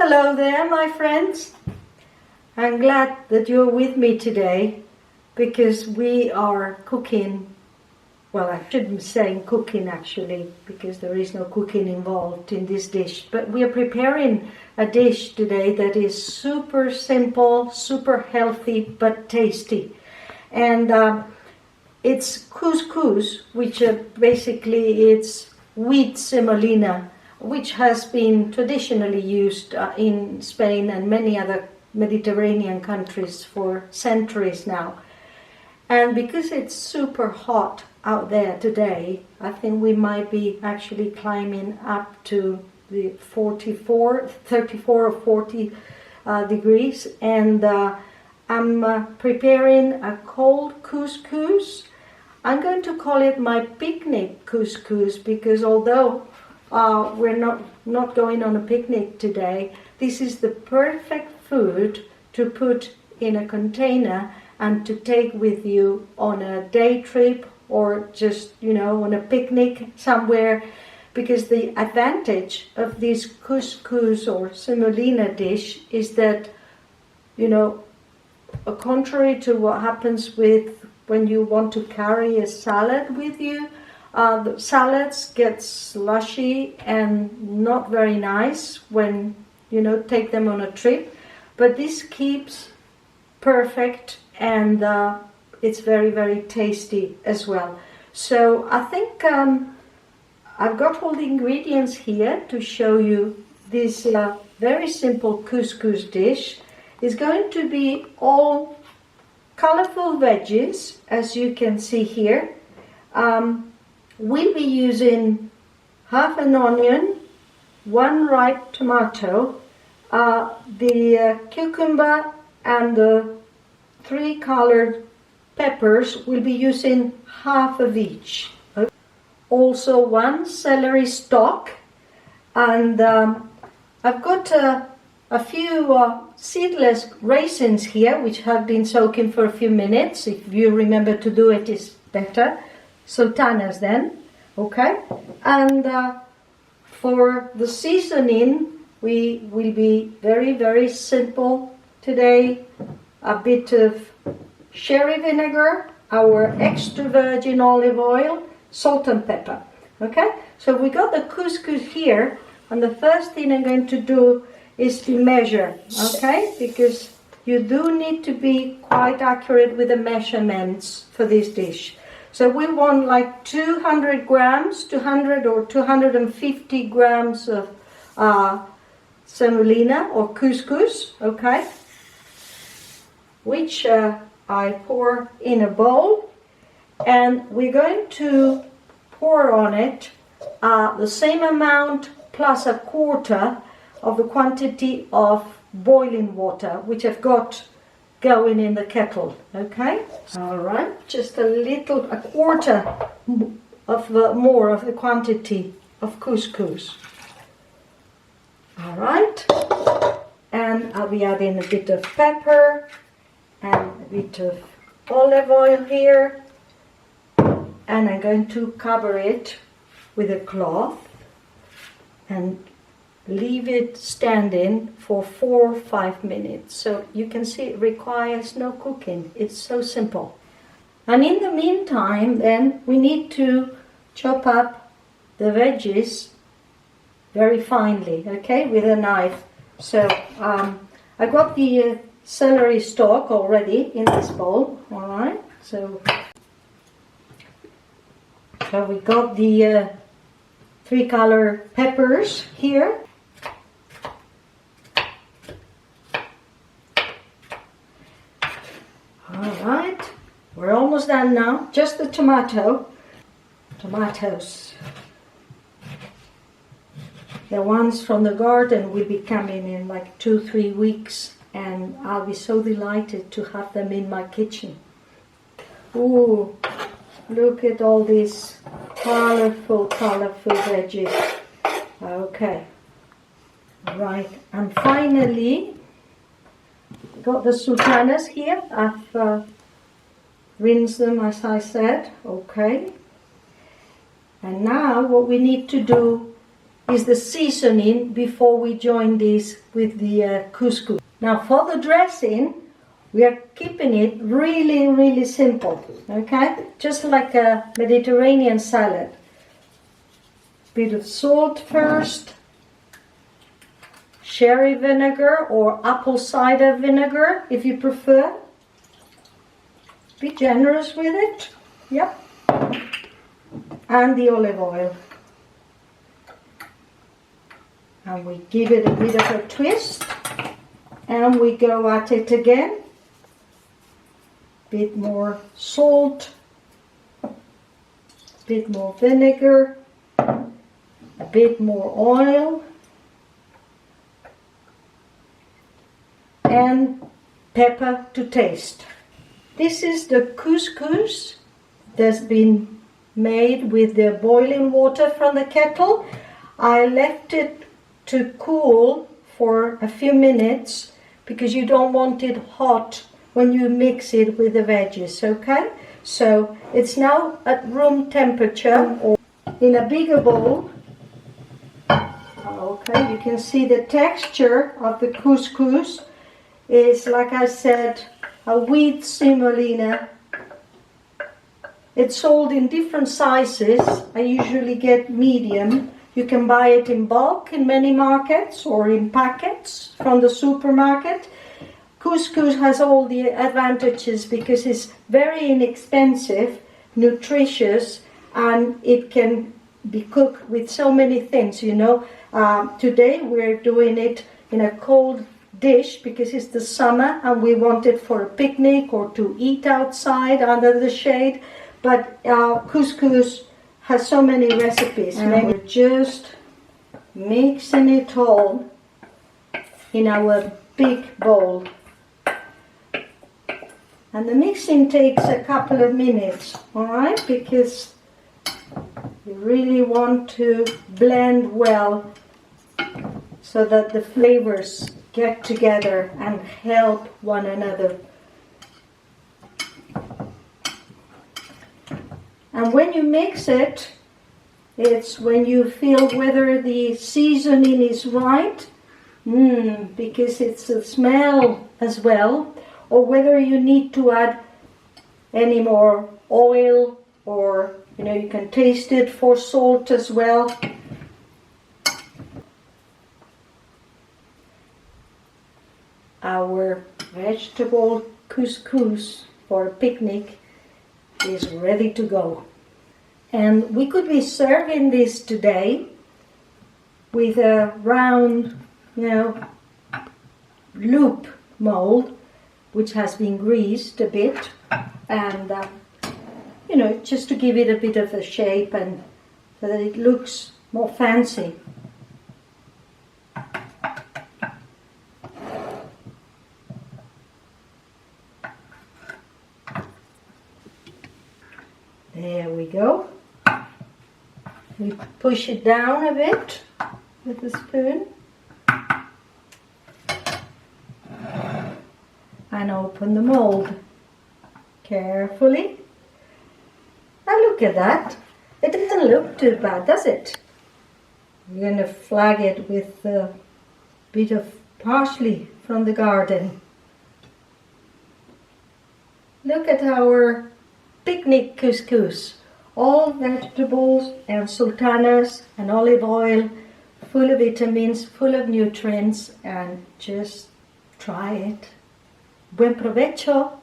Hello there, my friends. I'm glad that you're with me today because we are cooking. Well, I shouldn't be saying cooking actually, because there is no cooking involved in this dish. But we are preparing a dish today that is super simple, super healthy, but tasty. And it's couscous, which basically it's wheat semolina, which has been traditionally used in Spain and many other Mediterranean countries for centuries now. And because it's super hot out there today, I think we might be actually climbing up to the 34 or 40 degrees. And I'm preparing a cold couscous. I'm going to call it my picnic couscous because although we're not going on a picnic today, this is the perfect food to put in a container and to take with you on a day trip or just, on a picnic somewhere, because the advantage of this couscous or semolina dish is that, contrary to what happens with when you want to carry a salad with you, the salads get slushy and not very nice when, take them on a trip. But this keeps perfect and it's very, very tasty as well. So I think I've got all the ingredients here to show you this very simple couscous dish. It's going to be all colorful veggies, as you can see here. We'll be using half an onion, one ripe tomato, the cucumber and the 3 colored peppers. We'll be using half of each. Also 1 celery stalk, and I've got a few seedless raisins here which have been soaking for a few minutes. If you remember to do it, is better. Sultanas then, okay? And for the seasoning, we will be very, very simple today. A bit of sherry vinegar, our extra virgin olive oil, salt and pepper, okay? So we got the couscous here, and the first thing I'm going to do is to measure, okay? Because you do need to be quite accurate with the measurements for this dish. So we want like 200 grams, 200 or 250 grams of semolina or couscous, okay? Which I pour in a bowl, and we're going to pour on it the same amount plus a quarter of the quantity of boiling water, which I've got going in the kettle, okay? All right, just a quarter of more of the quantity of couscous. All right, and I'll be adding a bit of pepper and a bit of olive oil here, and I'm going to cover it with a cloth and leave it standing for 4 or 5 minutes. So you can see it requires no cooking. It's so simple. And in the meantime, then we need to chop up the veggies very finely, okay, with a knife. So I got the celery stalk already in this bowl, all right? So we got the 3 color peppers here. All right, we're almost done now. Just the tomatoes. The ones from the garden will be coming in like 2-3 weeks, and I'll be so delighted to have them in my kitchen. Ooh, look at all these colorful veggies. Okay, right, and finally got the sultanas here. I've rinsed them, as I said, okay. And now what we need to do is the seasoning before we join this with the couscous. Now for the dressing, we are keeping it really, really simple, okay? Just like a Mediterranean salad. Bit of salt first, sherry vinegar or apple cider vinegar if you prefer. Be generous with it, yep. And the olive oil. And we give it a bit of a twist and we go at it again. Bit more salt, bit more vinegar, a bit more oil, and pepper to taste. This is the couscous that's been made with the boiling water from the kettle. I left it to cool for a few minutes because you don't want it hot when you mix it with the veggies, okay? So it's now at room temperature or in a bigger bowl. Okay, you can see the texture of the couscous is, like I said, a wheat semolina. It's sold in different sizes. I usually get medium. You can buy it in bulk in many markets or in packets from the supermarket. Couscous has all the advantages because it's very inexpensive, nutritious, and it can be cooked with so many things, you know. Today we're doing it in a cold dish because it's the summer and we want it for a picnic or to eat outside under the shade. But couscous has so many recipes. And we're just mixing it all in our big bowl. And the mixing takes a couple of minutes, alright? Because you really want to blend well so that the flavors get together and help one another. And when you mix it, it's when you feel whether the seasoning is right, because it's a smell as well, or whether you need to add any more oil, or you can taste it for salt as well. Our vegetable couscous for a picnic is ready to go. And we could be serving this today with a round, loop mold, which has been greased a bit, and just to give it a bit of a shape and so that it looks more fancy. There we go. We push it down a bit with the spoon and open the mold carefully. Now look at that. It doesn't look too bad, does it? We're going to flag it with a bit of parsley from the garden. Look at our picnic couscous. All vegetables and sultanas and olive oil, full of vitamins, full of nutrients, and just try it. Buen provecho!